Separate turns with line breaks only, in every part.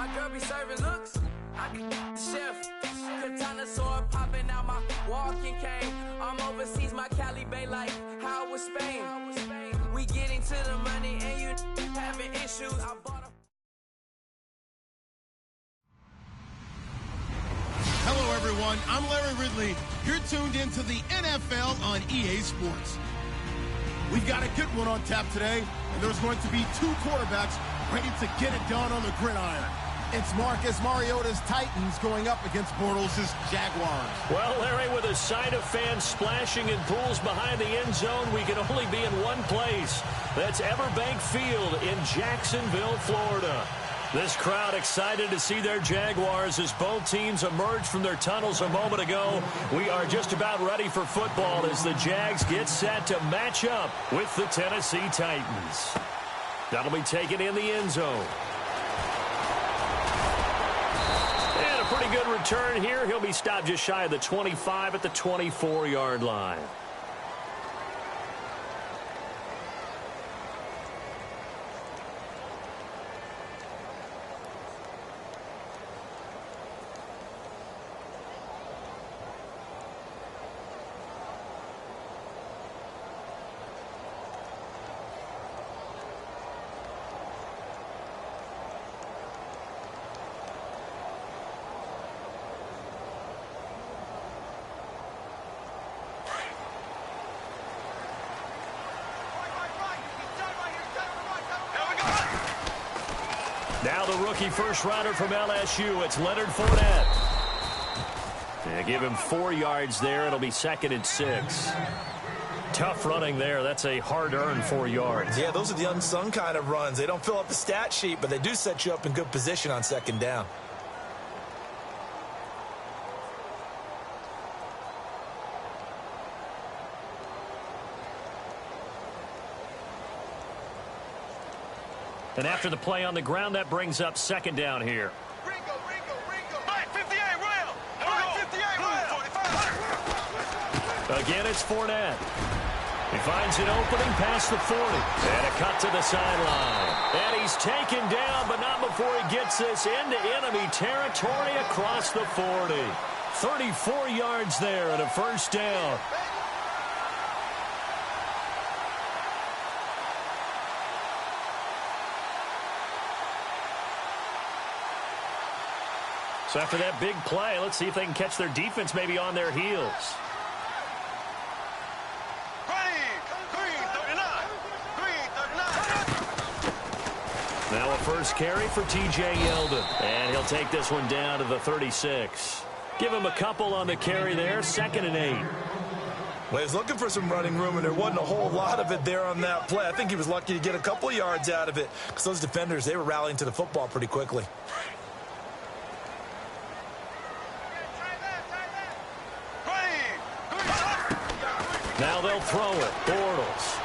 my girl be serving looks. I can the chef. Katana sword popping out my walking cane. I'm overseas, my Cali Bay like how was Spain. We getting to the money and you having issues. I bought a
Hello, everyone. I'm Larry Ridley. You're tuned into the NFL on EA Sports. We've got a good one on tap today, and there's going to be two quarterbacks ready to get it done on the gridiron. It's Marcus Mariota's Titans going up against Bortles' Jaguars.
Well, Larry, with a sight of fans splashing in pools behind the end zone, we can only be in one place. That's Everbank Field in Jacksonville, Florida. This crowd excited to see their Jaguars as both teams emerged from their tunnels a moment ago. We are just about ready for football as the Jags get set to match up with the Tennessee Titans. That'll be taken in the end zone. And a pretty good return here. He'll be stopped just shy of the 25 at the 24-yard line. Now the rookie first-rounder from LSU, it's Leonard Fournette. They give him 4 yards there. It'll be 2nd and 6. Tough running there. That's a hard-earned 4 yards.
Yeah, those are the unsung kind of runs. They don't fill up the stat sheet, but they do set you up in good position on 2nd down.
And after the play on the ground, that brings up 2nd down here.
Ringo. Back 58, rail. Back 58, rail.
Again, it's Fournette. He finds an opening past the 40. And a cut to the sideline. And he's taken down, but not before he gets this into enemy territory across the 40. 34 yards there and a first down. So after that big play, let's see if they can catch their defense maybe on their heels. Now a first carry for T.J. Yeldon. And he'll take this one down to the 36. Give him a couple on the carry there. 2nd and 8.
Well, he was looking for some running room, and there wasn't a whole lot of it there on that play. I think he was lucky to get a couple yards out of it because those defenders, they were rallying to the football pretty quickly.
Now they'll throw it. Bortles.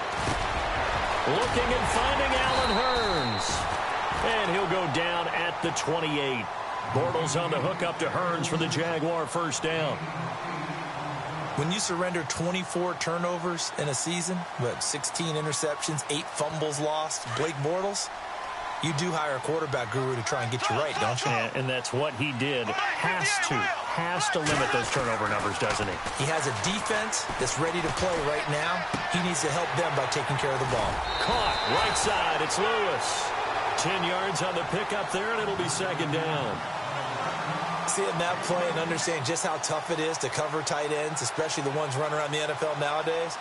Looking and finding Allen Hurns. And he'll go down at the 28. Bortles on the hook up to Hurns for the Jaguar first down.
When you surrender 24 turnovers in a season, but 16 interceptions, 8 fumbles lost, Blake Bortles, you do hire a quarterback guru to try and get you right, don't you?
And that's what he did. Has to limit those turnover numbers, doesn't he?
He has a defense that's ready to play right now. He needs to help them by taking care of the ball.
Caught, right side, it's Lewis. 10 yards on the pickup there, and it'll be 2nd down.
Seeing that play and understanding just how tough it is to cover tight ends, especially the ones running around the NFL nowadays,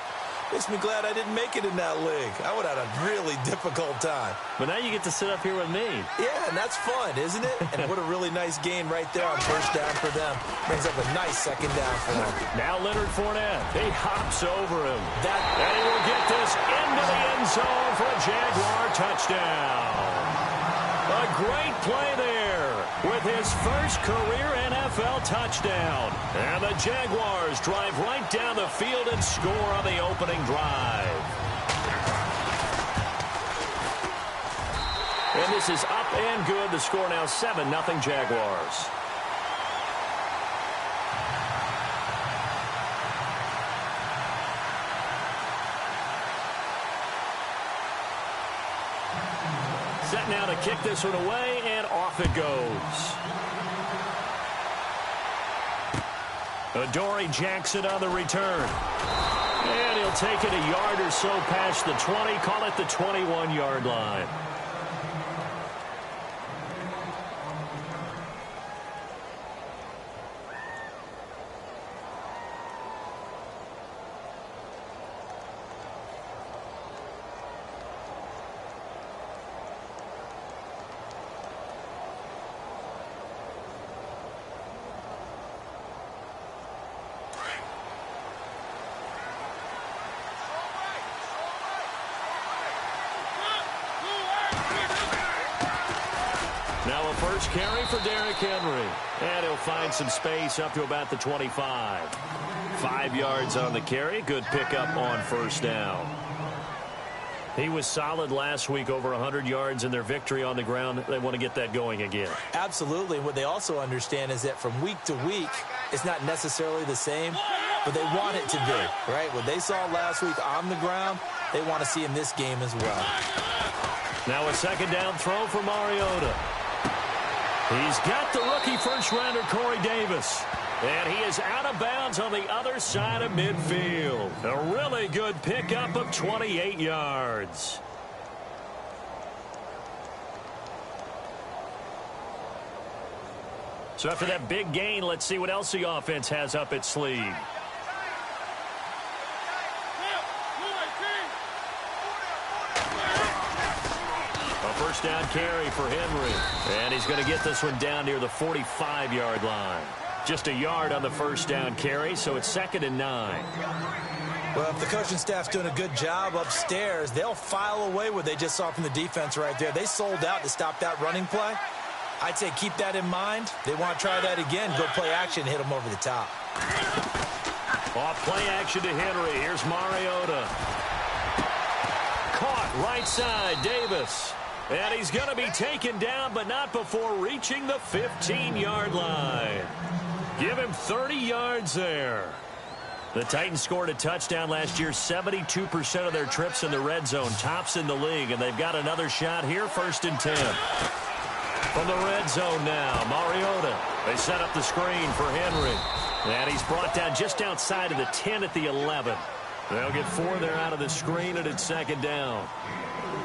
makes me glad I didn't make it in that league. I would have had a really difficult time.
But now you get to sit up here with me.
Yeah, and that's fun, isn't it? And what a really nice gain right there on first down for them. Brings up a nice 2nd down for them.
Now Leonard Fournette. He hops over him. And he will get this into the end zone for a Jaguar touchdown. A great play there with his first career NFL touchdown. And the Jaguars drive right down the field and score on the opening drive. And this is up and good. The score now 7-0 Jaguars. Set now to kick this one away, and off it goes. Adoree Jackson on the return. And he'll take it a yard or so past the 20, call it the 21-yard line. Now a first carry for Derrick Henry. And he'll find some space up to about the 25. 5 yards on the carry. Good pickup on first down. He was solid last week, over 100 yards in their victory on the ground. They want to get that going again.
Absolutely. What they also understand is that from week to week, it's not necessarily the same, but they want it to be, right? What they saw last week on the ground, they want to see in this game as well.
Now a second down throw for Mariota. He's got the rookie first-rounder Corey Davis. And he is out of bounds on the other side of midfield. A really good pickup of 28 yards. So after that big gain, let's see what else the offense has up its sleeve. First down carry for Henry. And he's going to get this one down near the 45-yard line. Just a yard on the first down carry, so it's 2nd and 9.
Well, if the coaching staff's doing a good job upstairs, they'll file away what they just saw from the defense right there. They sold out to stop that running play. I'd say keep that in mind. They want to try that again. Go play action, hit them over the top.
Off play action to Henry. Here's Mariota. Caught right side, Davis. And he's going to be taken down, but not before reaching the 15-yard line. Give him 30 yards there. The Titans scored a touchdown last year, 72% of their trips in the red zone, tops in the league, and they've got another shot here, 1st and 10. From the red zone now, Mariota. They set up the screen for Henry. And he's brought down just outside of the 10 at the 11. They'll get 4 there out of the screen, and it's 2nd down.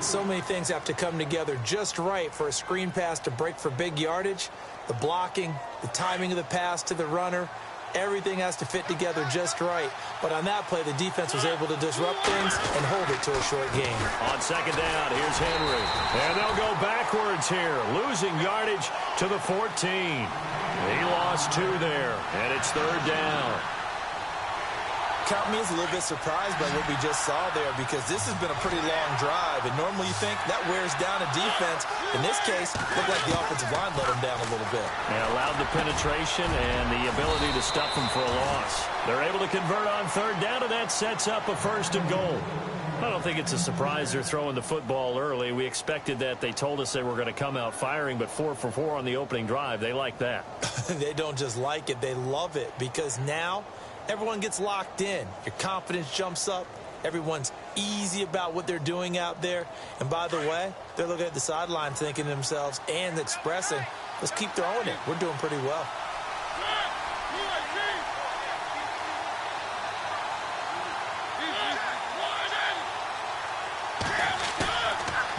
So many things have to come together just right for a screen pass to break for big yardage. The blocking, the timing of the pass to the runner, everything has to fit together just right. But on that play, the defense was able to disrupt things and hold it to a short gain.
On 2nd down, here's Henry. And they'll go backwards here, losing yardage to the 14. He lost 2 there, and it's 3rd down.
Count me as a little bit surprised by what we just saw there, because this has been a pretty long drive, and normally you think that wears down a defense. In this case, it looked like the offensive line let them down a little bit.
And allowed the penetration and the ability to stuff them for a loss. They're able to convert on 3rd down, and that sets up a 1st and goal. I don't think it's a surprise they're throwing the football early. We expected that. They told us they were going to come out firing, but 4 for 4 on the opening drive. They like that.
They don't just like it, they love it, because now everyone gets locked in. Your confidence jumps up. Everyone's easy about what they're doing out there. And by the way, they're looking at the sideline thinking to themselves and expressing, let's keep throwing it. We're doing pretty well.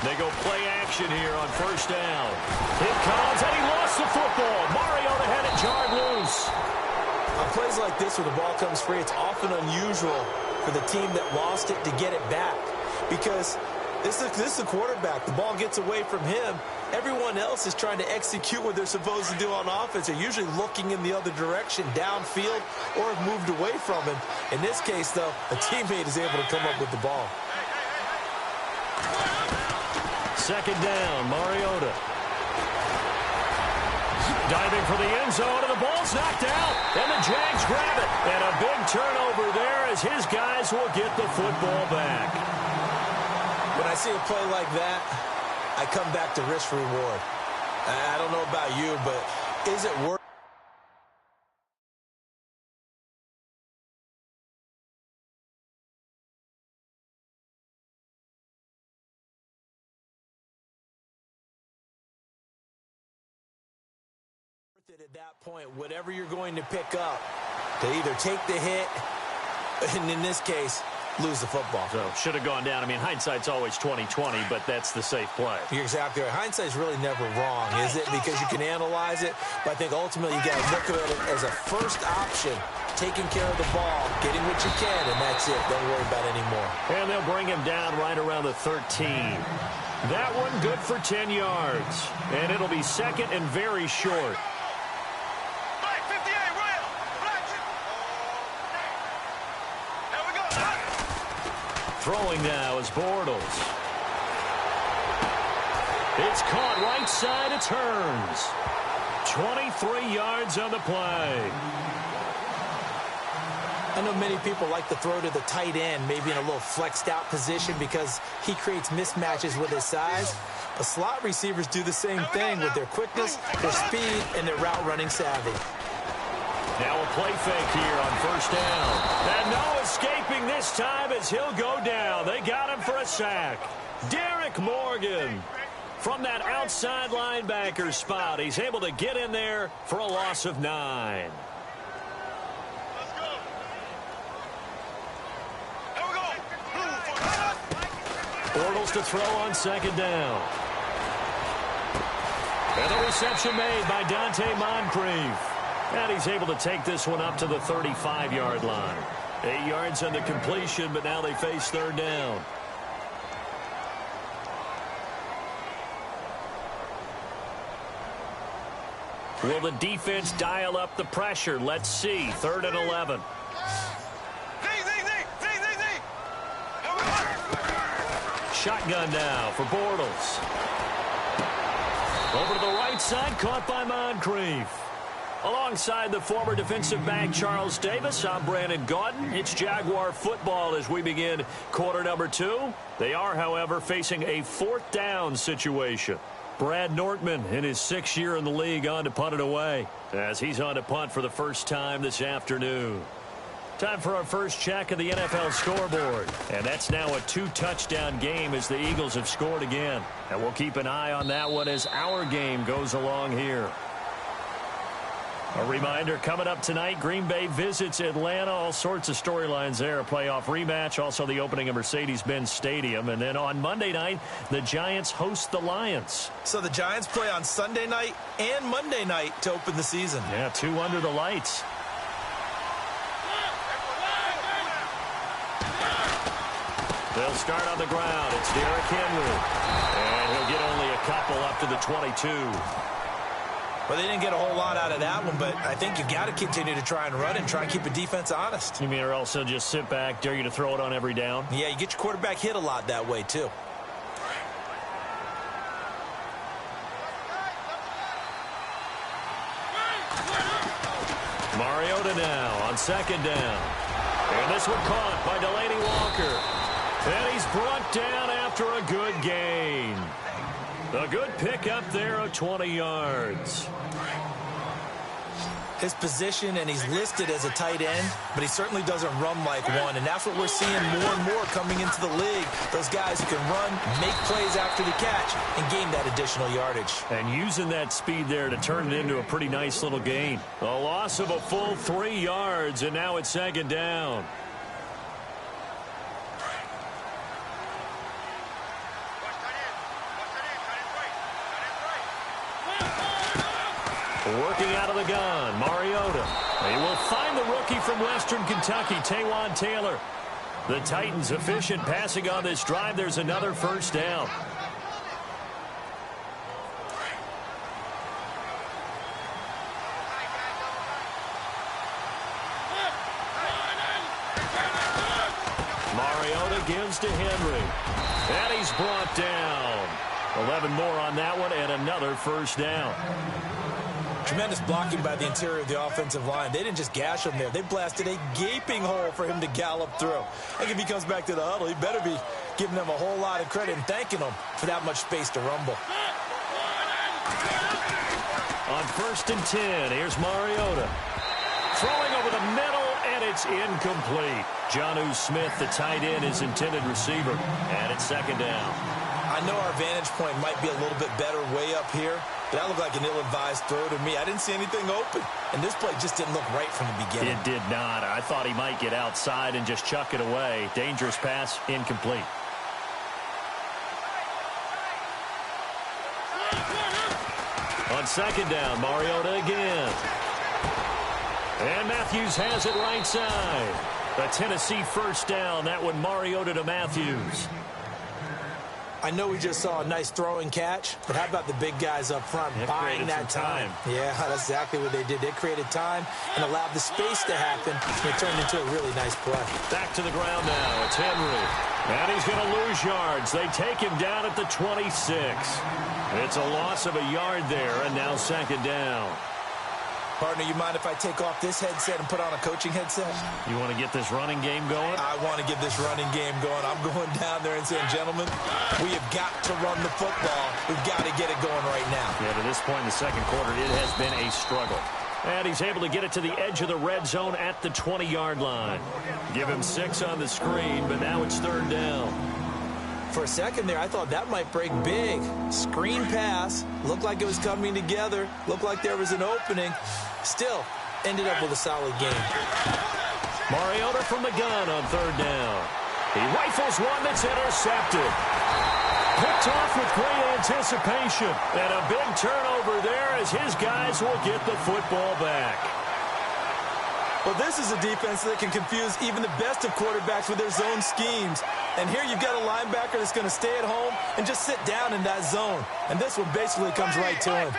They go play action here on 1st down. Here comes, and he lost the football. Mariota had it jarred loose.
On plays like this where the ball comes free, it's often unusual for the team that lost it to get it back, because this is the quarterback. The ball gets away from him. Everyone else is trying to execute what they're supposed to do on offense. They're usually looking in the other direction, downfield, or have moved away from him. In this case, though, a teammate is able to come up with the ball.
2nd down, Mariota. Diving for the end zone, and the ball's knocked out. And the Jags grab it. And a big turnover there as his guys will get the football back.
When I see a play like that, I come back to risk reward. I don't know about you, but is it worth worth it at that point, whatever you're going to pick up, to either take the hit, and in this case, lose the football.
So, should have gone down. I mean, hindsight's always 20/20, but that's the safe play.
You're exactly right. Hindsight's really never wrong, is it? Because you can analyze it, but I think ultimately you got to look at it as a first option, taking care of the ball, getting what you can, and that's it. Don't worry about it anymore.
And they'll bring him down right around the 13. That one good for 10 yards. And it'll be second and very short. Throwing now is Bortles. It's caught right side. It turns. 23 yards on the play.
I know many people like to throw to the tight end, maybe in a little flexed out position because he creates mismatches with his size. But slot receivers do the same thing with their quickness, their speed, and their route running savvy.
Now a play fake here on first down. And no escaping this time as he'll go down. They got him for a sack. Derek Morgan from that outside linebacker spot. He's able to get in there for a loss of 9. Bortles to throw on second down. And the reception made by Dante Moncrief. And he's able to take this one up to the 35-yard line. 8 yards on the completion, but now they face third down. Will the defense dial up the pressure? Let's see. 3rd and 11. Shotgun now for Bortles. Over to the right side, caught by Moncrief. Alongside the former defensive back Charles Davis, I'm Brandon Gaudin. It's Jaguar football as we begin quarter number 2. They are, however, facing a 4th down situation. Brad Nortman in his 6th year in the league on to punt it away as he's on to punt for the first time this afternoon. Time for our first check of the NFL scoreboard. And that's now a 2-touchdown game as the Eagles have scored again. And we'll keep an eye on that one as our game goes along here. A reminder, coming up tonight, Green Bay visits Atlanta. All sorts of storylines there. A playoff rematch, also the opening of Mercedes-Benz Stadium. And then on Monday night, the Giants host the Lions.
So the Giants play on Sunday night and Monday night to open the season.
Yeah, 2 under the lights. They'll start on the ground. It's Derrick Henry. And he'll get only a couple up to the 22.
Well, they didn't get a whole lot out of that one, but I think you got to continue to try and run and try and keep the defense honest.
You mean or also just sit back, dare you to throw it on every down?
Yeah, you get your quarterback hit a lot that way, too.
Mariota now on second down. And this one caught by Delaney Walker. And he's brought down after a good gain. A good pick up there of 20 yards.
His position, and he's listed as a tight end, but he certainly doesn't run like one, and that's what we're seeing more and more coming into the league. Those guys who can run, make plays after the catch, and gain that additional yardage.
And using that speed there to turn it into a pretty nice little gain. A loss of a full 3 yards, and now it's second down. Working out of the gun, Mariota. He will find the rookie from Western Kentucky, Taywan Taylor. The Titans efficient passing on this drive. There's another first down. Mariota gives to Henry. And he's brought down. 11 more on that one and another first down.
Tremendous blocking by the interior of the offensive line. They didn't just gash him there. They blasted a gaping hole for him to gallop through. I think if he comes back to the huddle, he better be giving them a whole lot of credit and thanking them for that much space to rumble.
On 1st and 10, here's Mariota. Throwing over the middle, and it's incomplete. Jonnu Smith, the tight end, is intended receiver. And it's second down.
I know our vantage point might be a little bit better way up here, That looked like an ill-advised throw to me. I didn't see anything open. And this play just didn't look right from the beginning.
It did not. I thought he might get outside and just chuck it away. Dangerous pass, incomplete. On second down, Mariota again. And Matthews has it right side. The Tennessee first down. That one Mariota to Matthews.
I know we just saw a nice throwing catch, but how about the big guys up front buying that time? Yeah, that's exactly what they did. They created time and allowed the space to happen, and it turned into a really nice play.
Back to the ground now. It's Henry. And he's going to lose yards. They take him down at the 26. It's a loss of a yard there, and now second down.
Partner, you mind if I take off this headset and put on a coaching headset?
You want to get this running game going?
I want to get this running game going. I'm going down there and saying, gentlemen, we have got to run the football. We've got to get it going right now.
Yeah, to this point in the second quarter, it has been a struggle. And he's able to get it to the edge of the red zone at the 20-yard line. Give him 6 on the screen, but now it's third down.
For a second there, I thought that might break big. Screen pass. Looked like it was coming together. Looked like there was an opening. Still, ended up with a solid game.
Mariota from the gun on third down. He rifles one that's intercepted. Picked off with great anticipation. And a big turnover there as his guys will get the football back.
Well, this is a defense that can confuse even the best of quarterbacks with their zone schemes. And here you've got a linebacker that's going to stay at home and just sit down in that zone. And this one basically comes right to him.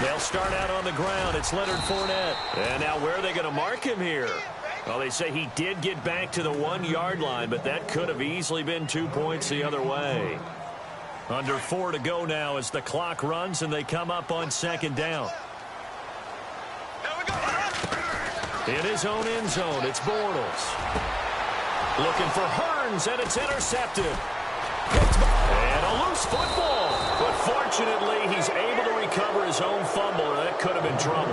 They'll start out on the ground. It's Leonard Fournette. And now where are they going to mark him here? Well, they say he did get back to the 1-yard line, but that could have easily been 2 points the other way. Under 4 to go now as the clock runs and they come up on second down. In his own end zone, it's Bortles. Looking for Hearns, and it's intercepted. And a loose football. But fortunately, he's able to recover his own fumble, or that could have been trouble.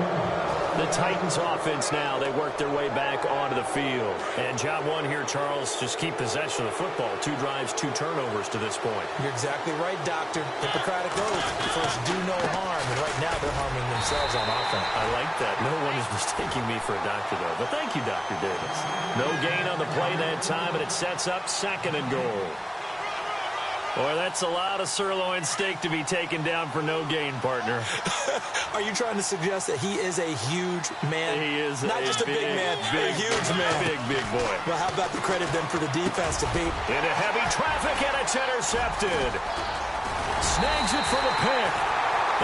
The Titans offense now, they work their way back onto the field. And job one here, Charles, just keep possession of the football. 2 drives, 2 turnovers to this point.
You're exactly right, Doctor. Hippocratic oath. First, do no harm. And right now, they're harming themselves on offense.
I like that. No one is mistaking me for a doctor, though. But thank you, Dr. Davis. No gain on the play that time, and it sets up second and goal. Boy, that's a lot of sirloin steak to be taken down for no gain, partner.
Are you trying to suggest that he is a huge man?
He is
not just a big man, a huge man.
Big boy.
Well, how about the credit then for the defense to beat?
Into heavy traffic, and it's intercepted. Snags it for the pick.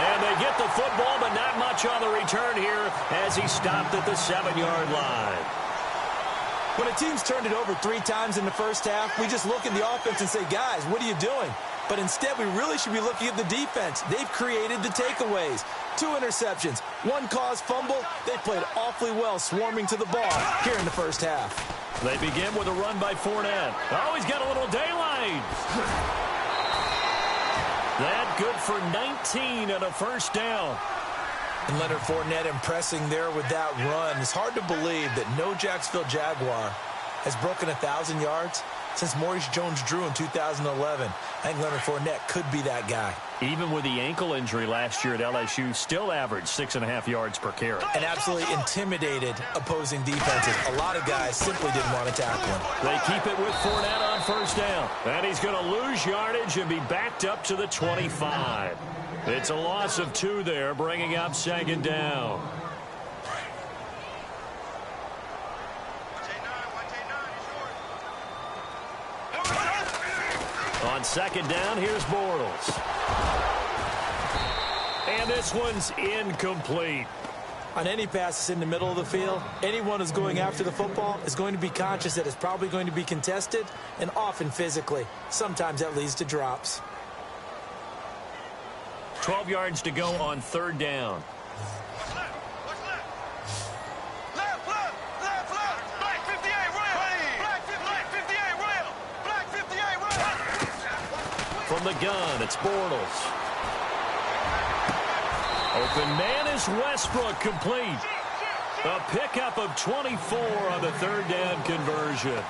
And they get the football, but not much on the return here as he stopped at the 7-yard line.
When a team's turned it over 3 times in the first half, we just look at the offense and say, guys, what are you doing? But instead, we really should be looking at the defense. They've created the takeaways. 2 interceptions, 1 caused fumble. They played awfully well swarming to the ball here in the first half.
They begin with a run by Fournette. Oh, he's got a little daylight. That good for 19 and a first down.
And Leonard Fournette impressing there with that run. It's hard to believe that no Jacksonville Jaguar has broken 1,000 yards since Maurice Jones-Drew in 2011. I think Leonard Fournette could be that guy.
Even with the ankle injury last year at LSU, still averaged 6.5 yards per carry.
And absolutely intimidated opposing defenses. A lot of guys simply didn't want to tackle him.
They keep it with Fournette on first down. And he's going to lose yardage and be backed up to the 25. It's a loss of 2 there, bringing up second down. On second down, here's Bortles. And this one's incomplete.
On any passes in the middle of the field, anyone who's going after the football is going to be conscious that it's probably going to be contested, and often physically. Sometimes that leads to drops.
12 yards to go on third down. From the gun, it's Bortles. Open man is Westbrook, complete. A pickup of 24 on the third down conversion.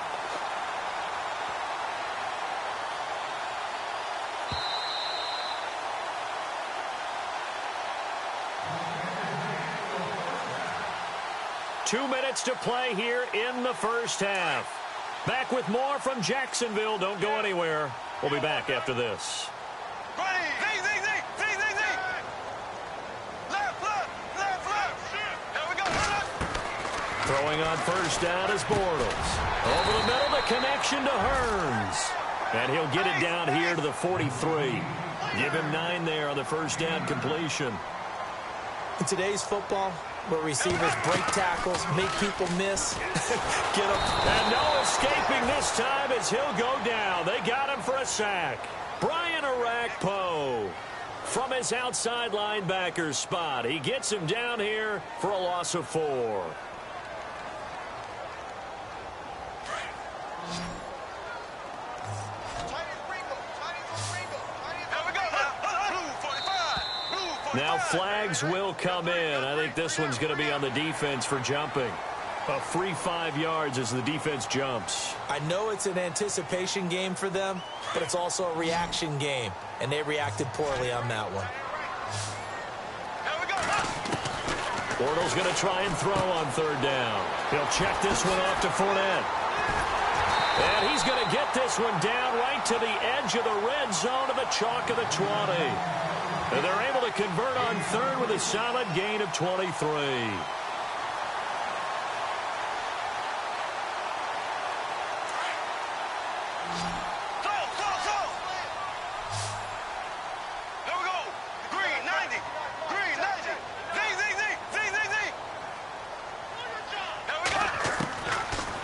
2 minutes to play here in the first half. Back with more from Jacksonville. Don't go anywhere. We'll be back after this.
Ready. Left. Here we go.
Throwing on first down is Bortles. Over the middle, the connection to Hearns. And he'll get it down here to the 43. Give him 9 there on the first down completion.
In today's football, where receivers break tackles, make people miss, get them.
And no escaping this time as he'll go down. They got him for a sack. Brian Arakpo from his outside linebacker spot. He gets him down here for a loss of 4. Now flags will come in. I think this one's going to be on the defense for jumping. A free 5 yards as the defense jumps.
I know it's an anticipation game for them, but it's also a reaction game, and they reacted poorly on that one.
Bortles going to try and throw on third down. He'll check this one off to Fournette. And he's going to get this one down right to the edge of the red zone of the chalk of the 20. And they're able to convert on third with a solid gain of 23.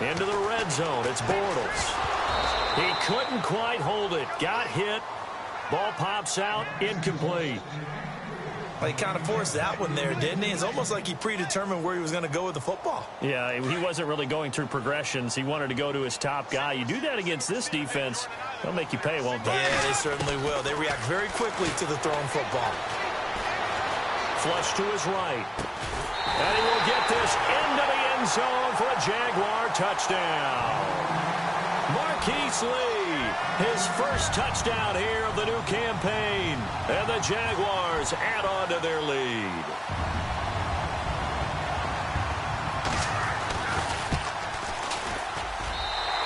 Into the red zone, it's Bortles. He couldn't quite hold it. Got hit. Ball pops out, incomplete.
Well, he kind of forced that one there, didn't he? It's almost like he predetermined where he was going to go with the football.
Yeah, he wasn't really going through progressions. He wanted to go to his top guy. You do that against this defense, they'll make you pay, won't they?
Yeah, they certainly will. They react very quickly to the thrown football.
Flush to his right. And he will get this into the end zone for a Jaguar touchdown. Marquise Lee, his first touchdown here of the new campaign. And the Jaguars add on to their lead.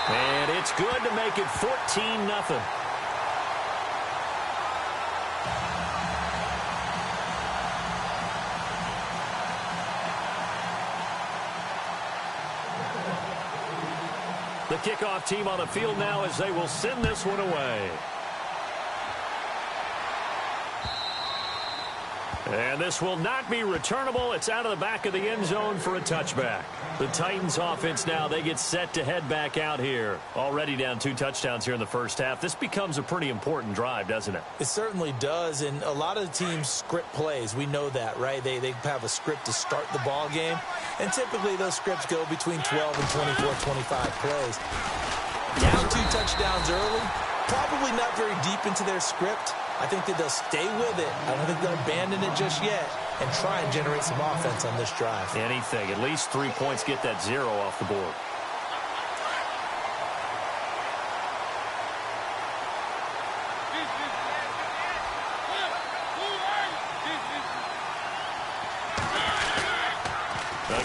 And it's good to make it 14-0. The kickoff team on the field now as they will send this one away. And this will not be returnable. It's out of the back of the end zone for a touchback. The Titans offense now, they get set to head back out here. Already down 2 touchdowns here in the first half. This becomes a pretty important drive, doesn't it?
It certainly does, and a lot of the teams script plays. We know that, right? They have a script to start the ball game, and typically those scripts go between 12 and 24, 25 plays. Down 2 touchdowns early, probably not very deep into their script. I think that they'll stay with it. I don't think they'll abandon it just yet and try and generate some offense on this drive.
Anything. At least 3 points, get that 0 off the board.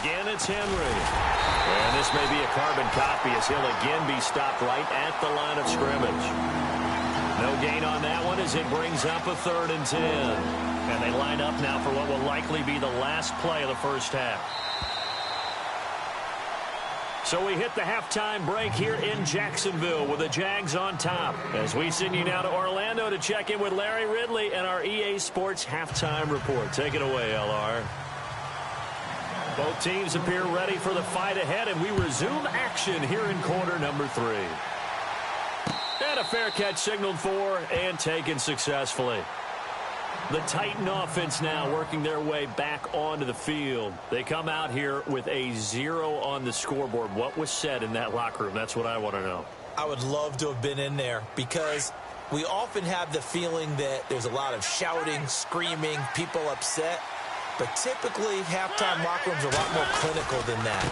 Again, it's Henry. And this may be a carbon copy as he'll again be stopped right at the line of scrimmage. No gain on that one as it brings up a 3rd and 10. And they line up now for what will likely be the last play of the first half. So we hit the halftime break here in Jacksonville with the Jags on top. As we send you now to Orlando to check in with Larry Ridley and our EA Sports halftime report. Take it away, LR. Both teams appear ready for the fight ahead, and we resume action here in quarter number 3. And a fair catch signaled for and taken successfully. The Titan offense now working their way back onto the field. They come out here with a 0 on the scoreboard. What was said in that locker room? That's what I want to know.
I would love to have been in there because we often have the feeling that there's a lot of shouting, screaming, people upset. But typically, halftime locker rooms are a lot more clinical than that.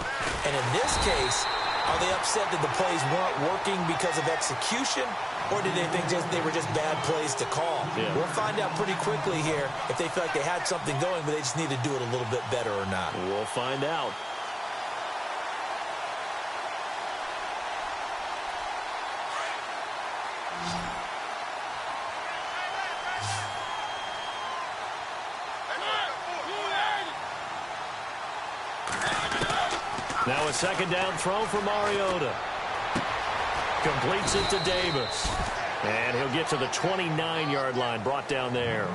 And in this case, are they upset that the plays weren't working because of execution, or did they think they were just bad plays to call?
Yeah.
We'll find out pretty quickly here if they feel like they had something going, but they just need to do it a little bit better or not.
We'll find out. Now a second down throw for Mariota. Completes it to Davis. And he'll get to the 29-yard line, brought down there.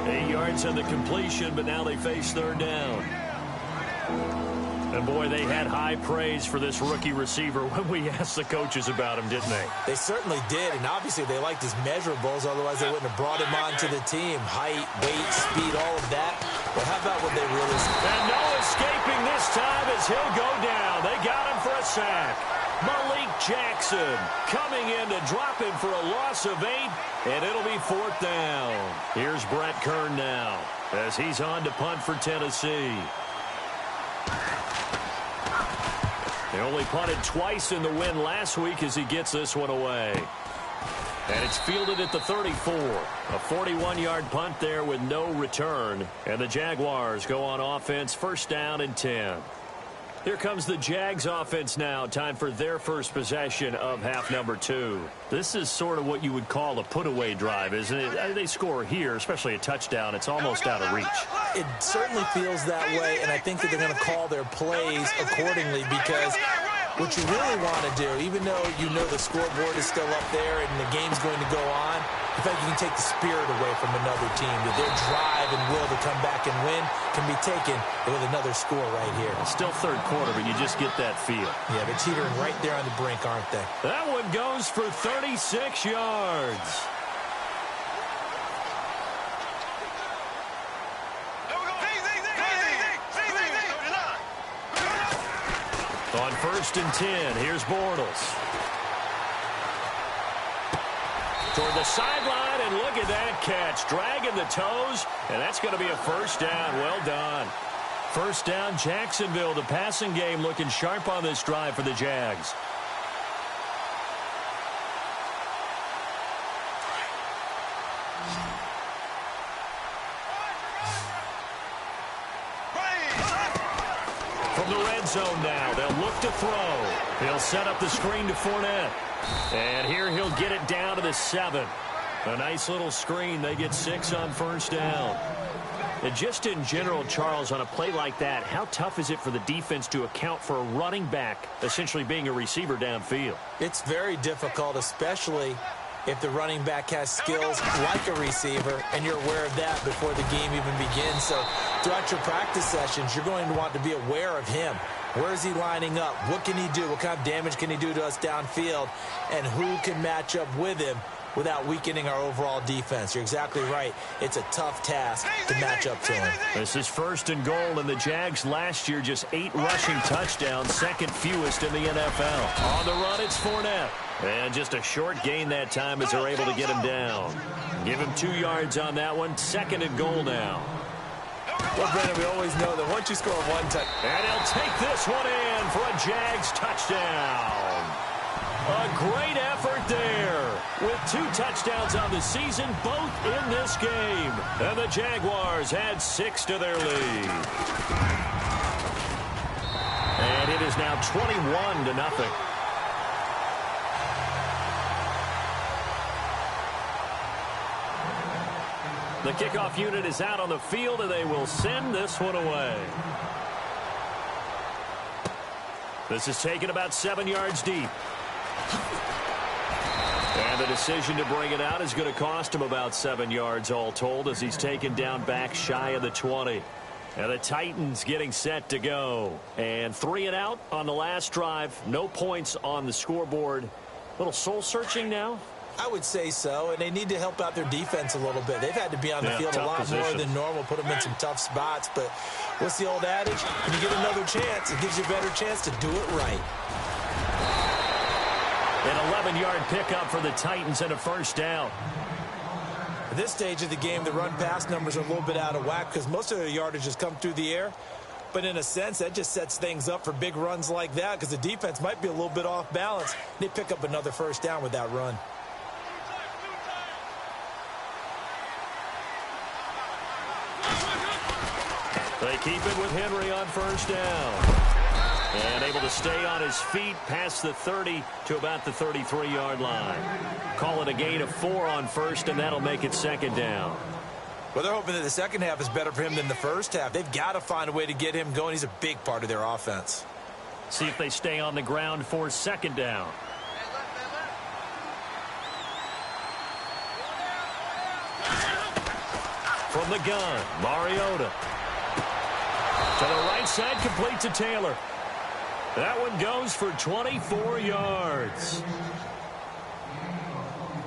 8 yards on the completion, but now they face third down. And, boy, they had high praise for this rookie receiver when we asked the coaches about him, didn't they?
They certainly did, and obviously they liked his measurables, otherwise they wouldn't have brought him onto the team. Height, weight, speed, all of that. Well, how about what they really said?
And no escaping this time as he'll go down. They got him for a sack. Malik Jackson coming in to drop him for a loss of 8, and it'll be fourth down. Here's Brett Kern now as he's on to punt for Tennessee. They only punted twice in the win last week as he gets this one away. And it's fielded at the 34. A 41-yard punt there with no return. And the Jaguars go on offense, first down and 10. Here comes the Jags offense now. Time for their first possession of half number 2. This is sort of what you would call a put-away drive, isn't it? They score here, especially a touchdown. It's almost out of reach.
It certainly feels that way, and I think that they're going to call their plays accordingly because what you really want to do, even though you know the scoreboard is still up there and the game's going to go on, in fact, you can take the spirit away from another team, that their drive and will to come back and win can be taken with another score right here.
It's still third quarter, but you just get that feel.
Yeah, they're teetering right there on the brink, aren't they?
That one goes for 36 yards. On first and 10, here's Bortles. Toward the sideline, and look at that catch. Dragging the toes, and that's going to be a first down. Well done. First down, Jacksonville. The passing game looking sharp on this drive for the Jags. From the red zone now, they'll look to throw. He'll set up the screen to Fournette. And here he'll get it down to the 7. A nice little screen. They get 6 on first down. And just in general, Charles, on a play like that, how tough is it for the defense to account for a running back essentially being a receiver downfield?
It's very difficult, especially if the running back has skills like a receiver, and you're aware of that before the game even begins. So throughout your practice sessions, you're going to want to be aware of him. Where is he lining up? What can he do? What kind of damage can he do to us downfield? And who can match up with him without weakening our overall defense? You're exactly right. It's a tough task to match up to him.
This is first and goal, and the Jags last year just 8 rushing touchdowns, second fewest in the NFL. On the run, it's Fournette. And just a short gain that time as they're able to get him down. Give him 2 yards on that one. Second and goal now.
Well, Brennan, we always know that once you score one touchdown.
And he'll take this one in for a Jags touchdown. A great effort there with 2 touchdowns on the season, both in this game. And the Jaguars add 6 to their lead. And it is now 21-0. The kickoff unit is out on the field, and they will send this one away. This is taken about 7 yards deep. And the decision to bring it out is going to cost him about 7 yards all told as he's taken down back shy of the 20. And the Titans getting set to go. And 3 and out on the last drive. No points on the scoreboard. A little soul-searching now.
I would say so, and they need to help out their defense a little bit. They've had to be on the field a lot more than normal, put them in some tough spots. But what's the old adage? When you get another chance, it gives you a better chance to do it right.
An 11-yard pickup for the Titans and a first down.
At this stage of the game, the run-pass numbers are a little bit out of whack because most of their yardage has come through the air. But in a sense, that just sets things up for big runs like that because the defense might be a little bit off balance. They pick up another first down with that run.
They keep it with Henry on first down. And able to stay on his feet past the 30 to about the 33-yard line. Call it a gain of 4 on first, and that'll make it second down.
Well, they're hoping that the second half is better for him than the first half. They've got to find a way to get him going. He's a big part of their offense.
See if they stay on the ground for second down. From the gun, Mariota. To the right side, complete to Taylor. That one goes for 24 yards.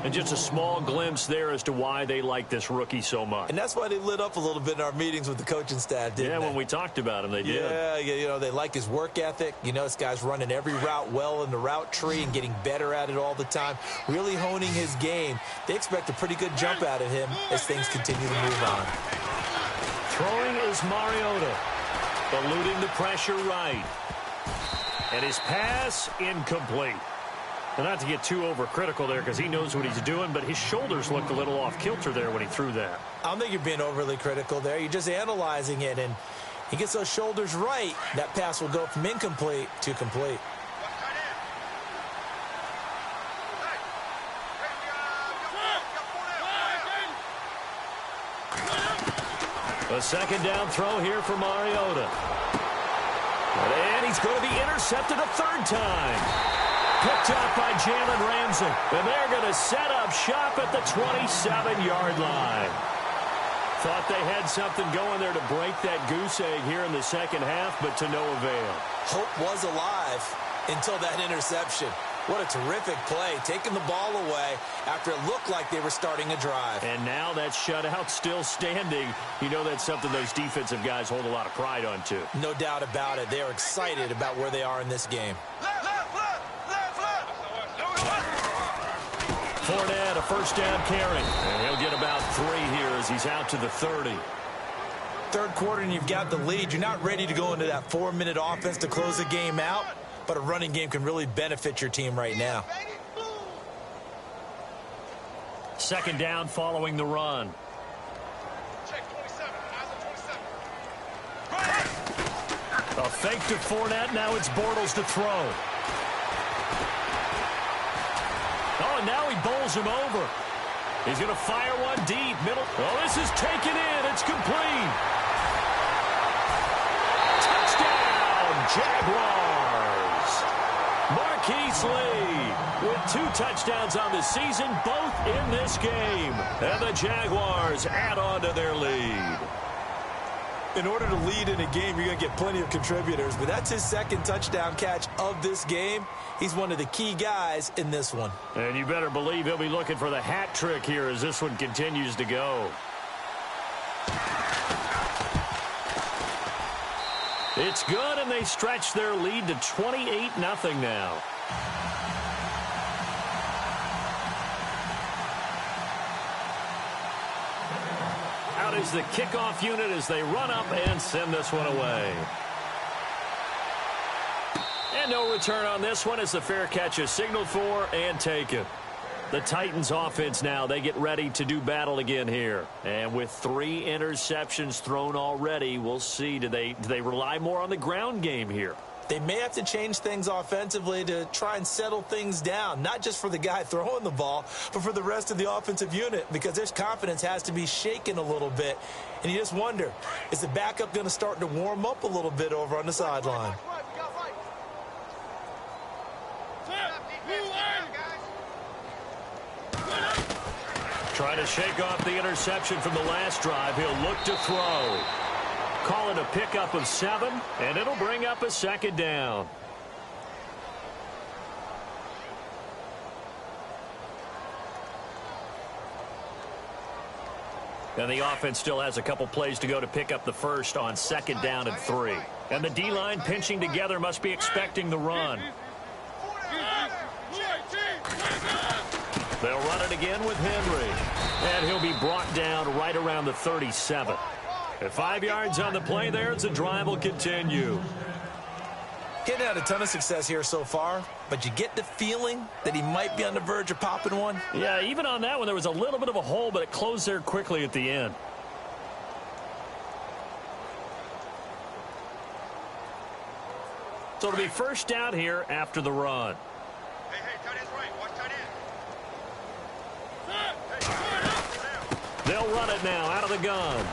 And just a small glimpse there as to why they like this rookie so much.
And that's why they lit up a little bit in our meetings with the coaching staff, didn't they?
Yeah, when we talked about him, they did.
Yeah, you know, they like his work ethic. You know, this guy's running every route well in the route tree and getting better at it all the time, really honing his game. They expect a pretty good jump out of him as things continue to move on.
Throwing is Mariota, eluding the pressure right. And his pass incomplete. And not to get too overcritical there because he knows what he's doing, but his shoulders looked a little off kilter there when he threw that.
I don't think you're being overly critical there. You're just analyzing it, and he gets those shoulders right. That pass will go from incomplete to complete.
A second down throw here for Mariota. And he's going to be intercepted a third time. Picked up by Jalen Ramsey. And they're going to set up shop at the 27-yard line. Thought they had something going there to break that goose egg here in the second half, but to no avail.
Hope was alive until that interception. What a terrific play, taking the ball away after it looked like they were starting a drive.
And now that shutout still standing. You know that's something those defensive guys hold a lot of pride on, too.
No doubt about it. They are excited about where they are in this game.
Fournette, a first down carry. And he'll get about 3 here as he's out to the 30.
Third quarter and you've got the lead. You're not ready to go into that 4-minute offense to close the game out, but a running game can really benefit your team right now.
Second down following the run. A fake to Fournette. Now it's Bortles to throw. Oh, and now he bowls him over. He's going to fire one deep. Middle. Oh, this is taken in. It's complete. Touchdown, Jaguars. Marquise Lee with 2 touchdowns on the season, both in this game. And the Jaguars add on to their lead.
In order to lead in a game, you're going to get plenty of contributors, but that's his second touchdown catch of this game. He's one of the key guys in this one.
And you better believe he'll be looking for the hat trick here as this one continues to go. It's good, and they stretch their lead to 28-0 now. Out is the kickoff unit as they run up and send this one away. And no return on this one as the fair catch is signaled for and taken. The Titans offense now, they get ready to do battle again here. And with 3 interceptions thrown already, we'll see. Do they rely more on the ground game here?
They may have to change things offensively to try and settle things down, not just for the guy throwing the ball, but for the rest of the offensive unit, because their confidence has to be shaken a little bit. And you just wonder, is the backup going to start to warm up a little bit over on the sideline?
Trying to shake off the interception from the last drive. He'll look to throw. Call it a pickup of 7, and it'll bring up a second down. And the offense still has a couple plays to go to pick up the first on second down and 3. And the D-line pinching together must be expecting the run. They'll run it again with Henry. And he'll be brought down right around the 37. At 5 yards on the play there, the drive will continue.
Getting had a ton of success here so far, but you get the feeling that he might be on the verge of popping one.
Yeah, even on that one, there was a little bit of a hole, but it closed there quickly at the end. So it'll be first down here after the run.
Hey, tight end's right. Watch tight end.
They'll run it now out of the gun.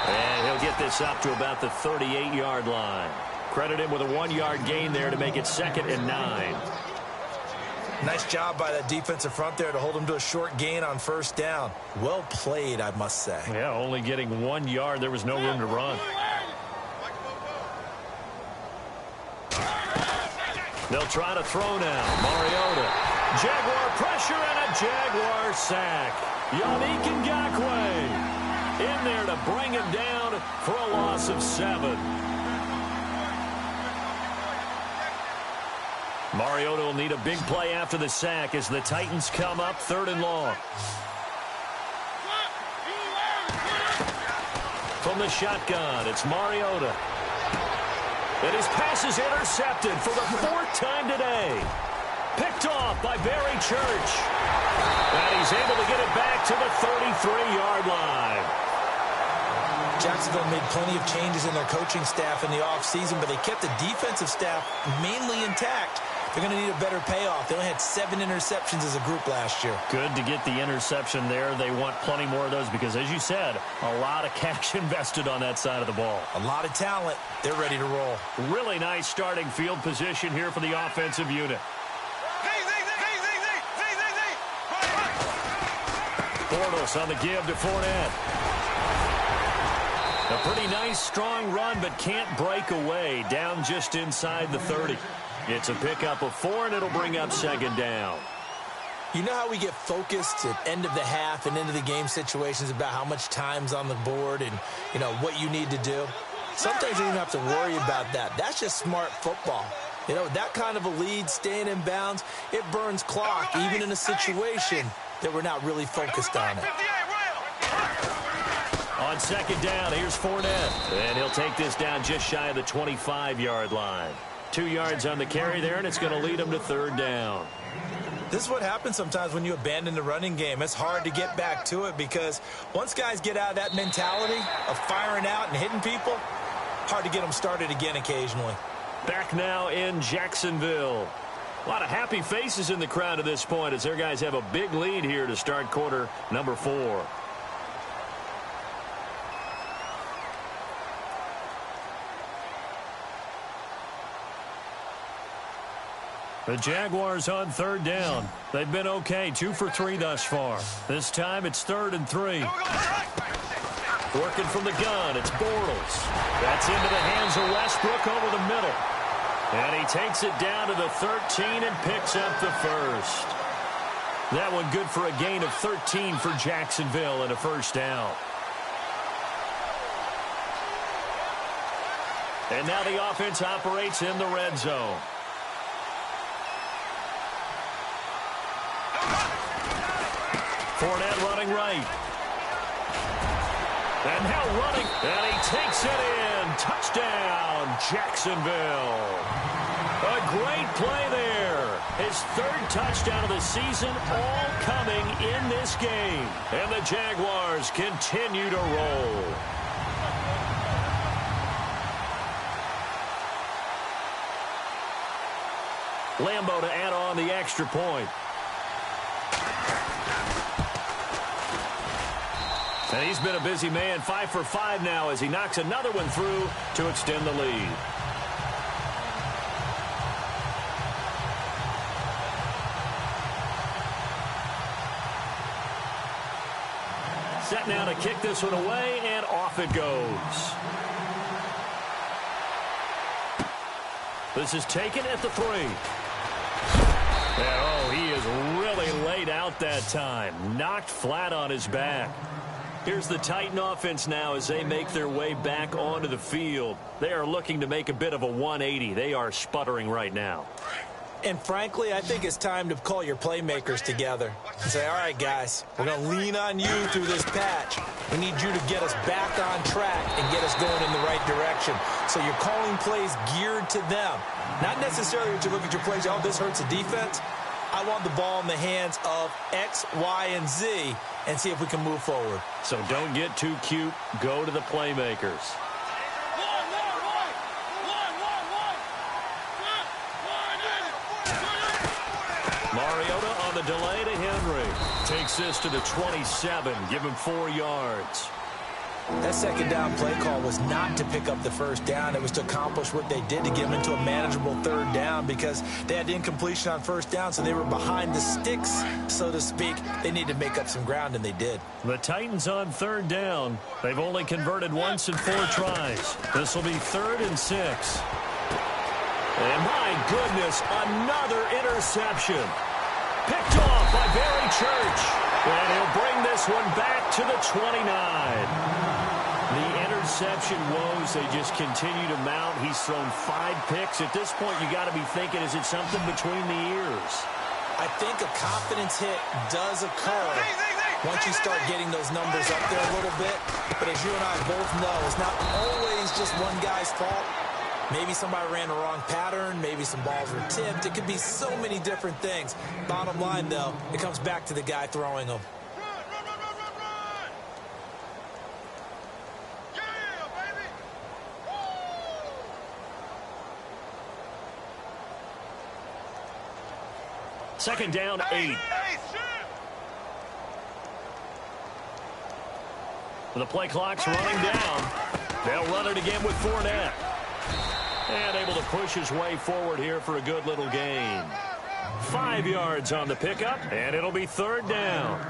And he'll get this up to about the 38-yard line. Credit him with a 1-yard gain there to make it 2nd and 9.
Nice job by that defensive front there to hold him to a short gain on 1st down. Well played, I must say.
Yeah, only getting 1 yard. There was no room to run. They'll try to throw now. Mariota. Jaguar pressure and a Jaguar sack. Yannick Ngakoue in there to bring him down for a loss of 7. Mariota will need a big play after the sack as the Titans come up 3rd and long. From the shotgun, it's Mariota. And his pass is intercepted for the 4th time today. Picked off by Barry Church. And he's able to get it back to the 33-yard line.
Jacksonville made plenty of changes in their coaching staff in the offseason, but they kept the defensive staff mainly intact. They're going to need a better payoff. They only had 7 interceptions as a group last year.
Good to get the interception there. They want plenty more of those because, as you said, a lot of cash invested on that side of the ball.
A lot of talent. They're ready to roll.
Really nice starting field position here for the offensive unit. Bortles on the give to Fournette. A pretty nice, strong run, but can't break away. Down just inside the 30. It's a pickup of 4, and it'll bring up 2nd down.
You know how we get focused at end of the half and into the game situations about how much time's on the board and, you know, what you need to do? Sometimes you don't have to worry about that. That's just smart football. You know, that kind of a lead, staying in bounds, it burns clock, even in a situation that we're not really focused on it.
On 2nd down, here's Fournette. And he'll take this down just shy of the 25-yard line. 2 yards on the carry there, and it's going to lead him to 3rd down.
This is what happens sometimes when you abandon the running game. It's hard to get back to it because once guys get out of that mentality of firing out and hitting people, hard to get them started again occasionally.
Back now in Jacksonville. A lot of happy faces in the crowd at this point as their guys have a big lead here to start quarter number 4. The Jaguars on 3rd down. They've been okay, 2 for 3 thus far. This time it's 3rd and 3. Working from the gun, it's Bortles. That's into the hands of Westbrook over the middle. And he takes it down to the 13 and picks up the 1st. That one good for a gain of 13 for Jacksonville and a 1st down. And now the offense operates in the red zone. Fournette running right. And now running. And he takes it in. Touchdown, Jacksonville. A great play there. His 3rd touchdown of the season, all coming in this game. And the Jaguars continue to roll. Lambeau to add on the extra point. And he's been a busy man, 5 for 5 now as he knocks another one through to extend the lead. Set now to kick this one away, and off it goes. This is taken at the 3. And, oh, he is really laid out that time. Knocked flat on his back. Here's the Titan offense now as they make their way back onto the field. They are looking to make a bit of a 180. They are sputtering right now.
And frankly, I think it's time to call your playmakers together and say, all right, guys, we're going to lean on you through this patch. We need you to get us back on track and get us going in the right direction. So you're calling plays geared to them. Not necessarily that you look at your plays, oh, this hurts the defense. I want the ball in the hands of X, Y, and Z and see if we can move forward.
So don't get too cute. Go to the playmakers. Mariota on the delay to Henry. Takes this to the 27. Give him 4 yards.
That second down play call was not to pick up the first down. It was to accomplish what they did to get them into a manageable third down because they had incompletion on first down, so they were behind the sticks, so to speak. They needed to make up some ground, and they did.
The Titans on third down. They've only converted once in 4 tries. This will be 3rd and 6. And my goodness, another interception. Picked off by Barry Church. And he'll bring this one back to the 29. The interception woes, they just continue to mount. He's thrown 5 picks. At this point, you got to be thinking, is it something between the ears?
I think a confidence hit does occur once you start getting those numbers up there a little bit. But as you and I both know, it's not always just one guy's fault. Maybe somebody ran the wrong pattern. Maybe some balls were tipped. It could be so many different things. Bottom line, though, it comes back to the guy throwing them.
Second down, 8. The play clock's running down. They'll run it again with Fournette. And able to push his way forward here for a good little gain. 5 yards on the pickup, and it'll be 3rd down.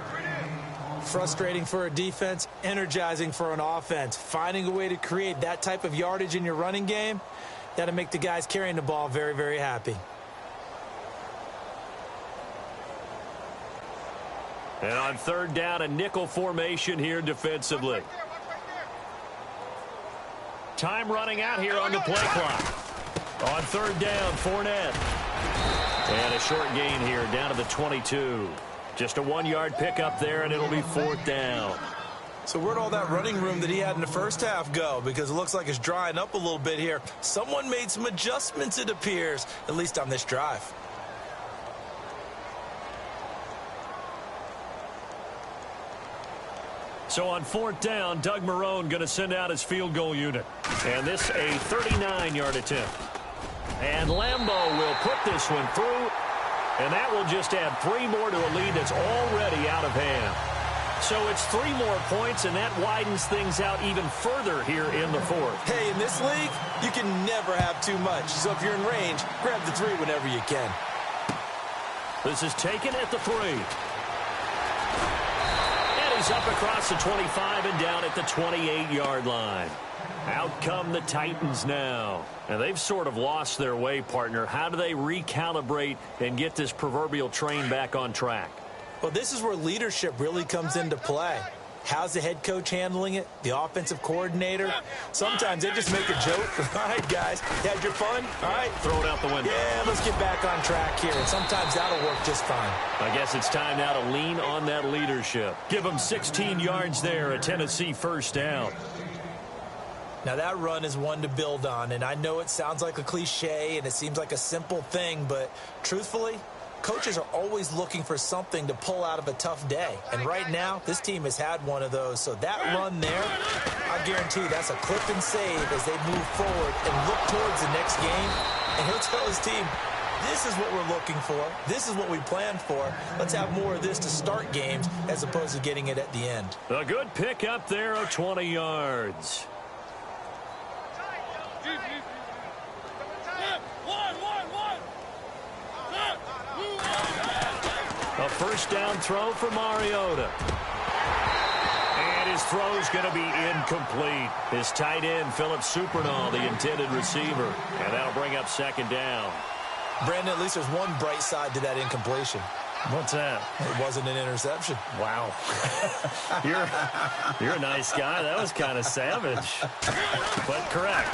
Frustrating for a defense, energizing for an offense. Finding a way to create that type of yardage in your running game, that'll make the guys carrying the ball very, very happy.
And on 3rd down, a nickel formation here defensively. Time running out here on the play clock. On 3rd down, Fournette. And a short gain here down to the 22. Just a 1-yard pickup there, and it'll be 4th down.
So where'd all that running room that he had in the first half go? Because it looks like it's drying up a little bit here. Someone made some adjustments, it appears, at least on this drive.
So on 4th down, Doug Marrone going to send out his field goal unit. And this a 39-yard attempt. And Lambeau will put this one through. And that will just add 3 more to a lead that's already out of hand. So it's 3 more points, and that widens things out even further here in the 4th.
Hey, in this league, you can never have too much. So if you're in range, grab the 3 whenever you can.
This is taken at the 3. He's up across the 25 and down at the 28-yard line. Out come the Titans now. And they've sort of lost their way, partner. How do they recalibrate and get this proverbial train back on track?
Well, this is where leadership really comes into play. How's the head coach handling it? The offensive coordinator? Sometimes they just make a joke. All right, guys, you had your fun? All right.
Throw it out the window.
Yeah, let's get back on track here. And sometimes that'll work just fine.
I guess it's time now to lean on that leadership. Give them 16 yards there, a Tennessee 1st down.
Now, that run is one to build on. And I know it sounds like a cliche and it seems like a simple thing, but truthfully, coaches are always looking for something to pull out of a tough day. And right now, this team has had one of those. So that run there, I guarantee that's a clip and save as they move forward and look towards the next game. And he'll tell his team, this is what we're looking for. This is what we planned for. Let's have more of this to start games as opposed to getting it at the end.
A good pick up there of 20 yards. A 1st down throw for Mariota. And his throw's going to be incomplete. His tight end, Philip Supernall, the intended receiver. And that'll bring up 2nd down.
Brandon, at least there's one bright side to that incompletion.
What's that?
It wasn't an interception.
Wow. You're a nice guy. That was kind of savage. But correct.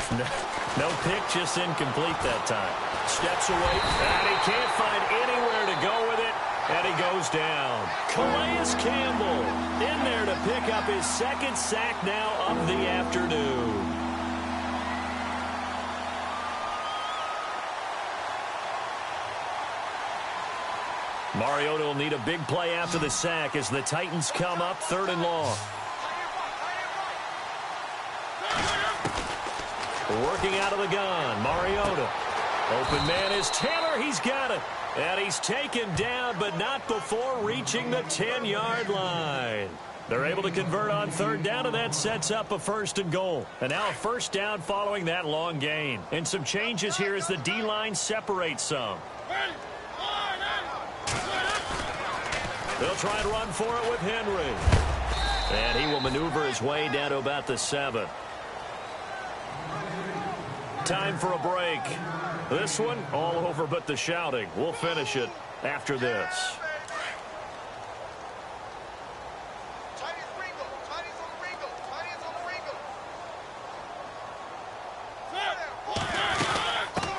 No pick, just incomplete that time. Steps away, and he can't find anywhere to go with it, and he goes down. Calais Campbell in there to pick up his 2nd sack now of the afternoon. Mariota will need a big play after the sack as the Titans come up 3rd and long. Working out of the gun, Mariota. Open man is Taylor. He's got it. And he's taken down, but not before reaching the 10-yard line. They're able to convert on third down, and that sets up a 1st and goal. And now a 1st down following that long gain. And some changes here as the D-line separates some. They'll try and run for it with Henry. And he will maneuver his way down to about the 7. Time for a break. This one, all over but the shouting. We'll finish it after this.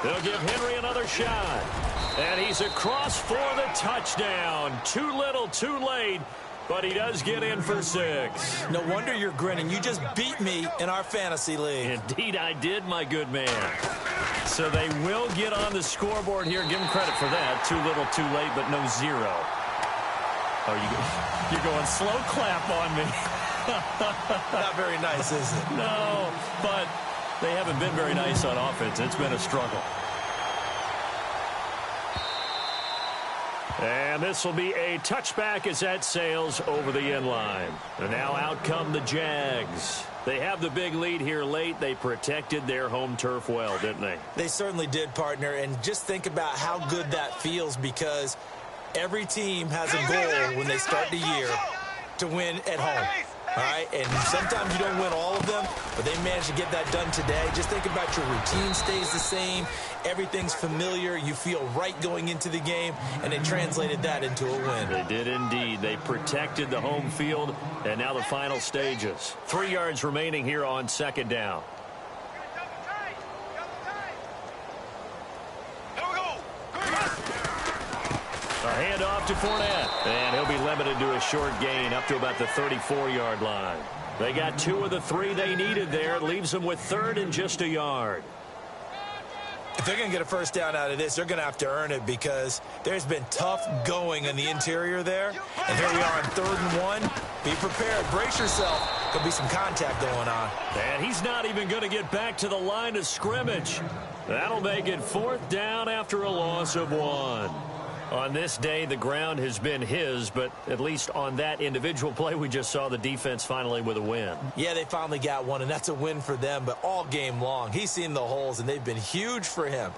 They'll give Henry another shot. And he's across for the touchdown. Too little, too late. But he does get in for 6.
No wonder you're grinning. You just beat me in our fantasy league.
Indeed, I did, my good man. So they will get on the scoreboard here. Give them credit for that. Too little, too late, but no 0. Oh, you're going slow clap on me.
Not very nice, is it?
No, but they haven't been very nice on offense. It's been a struggle. And this will be a touchback as that sails over the end line. And now out come the Jags. They have the big lead here late. They protected their home turf well, didn't they?
They certainly did, partner. And just think about how good that feels, because every team has a goal when they start the year to win at home. All right, and sometimes you don't win all of them, but they managed to get that done today. Just think about your routine stays the same. Everything's familiar. You feel right going into the game, and they translated that into a win.
They did indeed. They protected the home field, and now the final stages. 3 yards remaining here on 2nd down. A handoff to Fournette, and he'll be limited to a short gain up to about the 34-yard line. They got 2 of the 3 they needed there. It leaves them with 3rd and just a yard.
If they're going to get a 1st down out of this, they're going to have to earn it, because there's been tough going in the interior there. And here we are on 3rd and 1. Be prepared. Brace yourself. Could be some contact going on.
And he's not even going to get back to the line of scrimmage. That'll make it 4th down after a loss of 1. On this day, the ground has been his, but at least on that individual play, we just saw the defense finally with a win.
Yeah, they finally got one, and that's a win for them, but all game long, he's seen the holes, and they've been huge for him.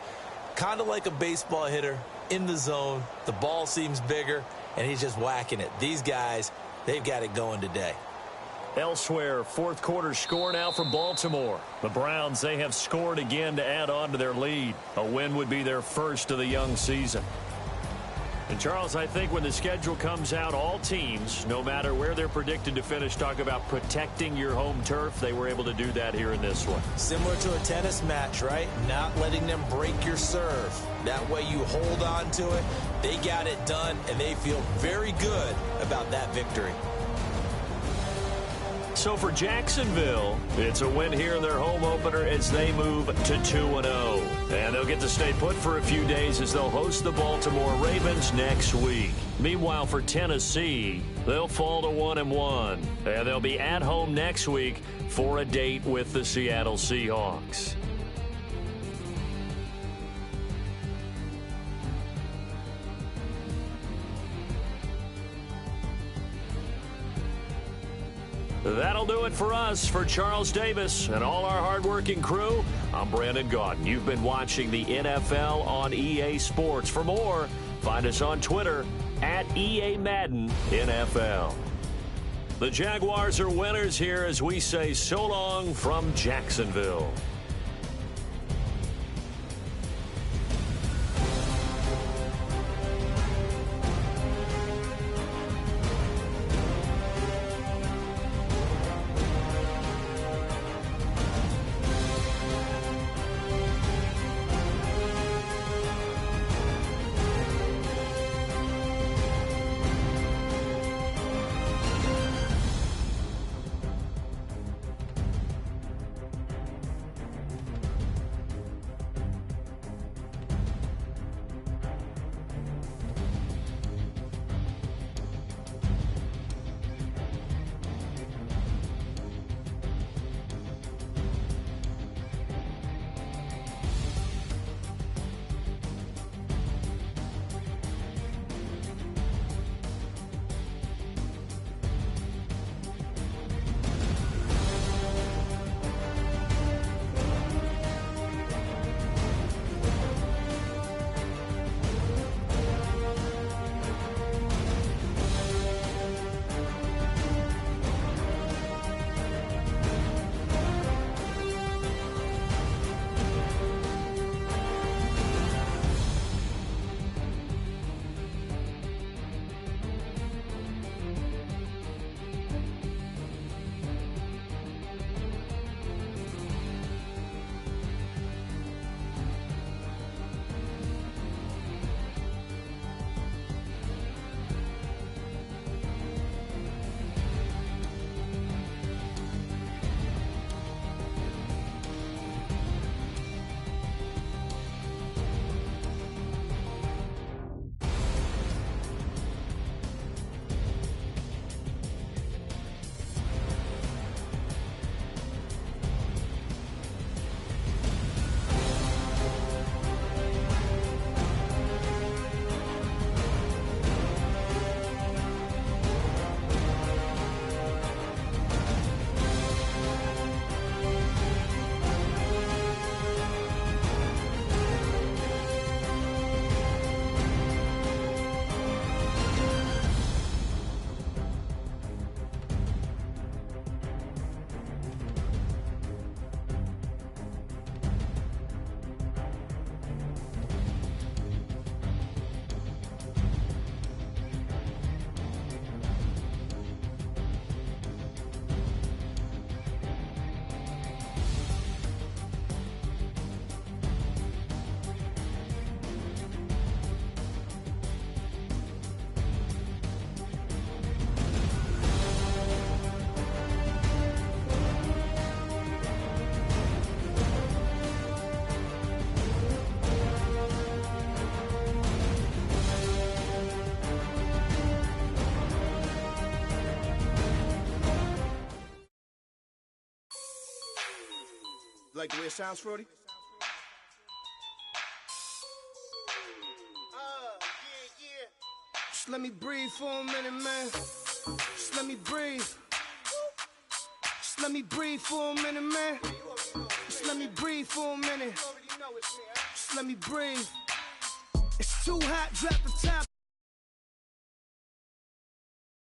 Kind of like a baseball hitter in the zone. The ball seems bigger, and he's just whacking it. These guys, they've got it going today.
Elsewhere, 4th quarter score now from Baltimore. The Browns, they have scored again to add on to their lead. A win would be their 1st of the young season. And, Charles, I think when the schedule comes out, all teams, no matter where they're predicted to finish, talk about protecting your home turf. They were able to do that here in this one.
Similar to a tennis match, right? Not letting them break your serve. That way you hold on to it. They got it done, and they feel very good about that victory.
So for Jacksonville, it's a win here in their home opener as they move to 2-0. And they'll get to stay put for a few days as they'll host the Baltimore Ravens next week. Meanwhile, for Tennessee, they'll fall to 1-1. And they'll be at home next week for a date with the Seattle Seahawks. That'll do it for us. For Charles Davis and all our hardworking crew, I'm Brandon Gaudin. You've been watching the NFL on EA Sports. For more, find us on Twitter at EA Madden NFL. The Jaguars are winners here as we say so long from Jacksonville.
Like the way it sounds, Frody? Just let me breathe for a minute, man. Just let me breathe. Just let me breathe for a minute, man. Just let me breathe for a minute. Just let me breathe. It's too hot, drop the top.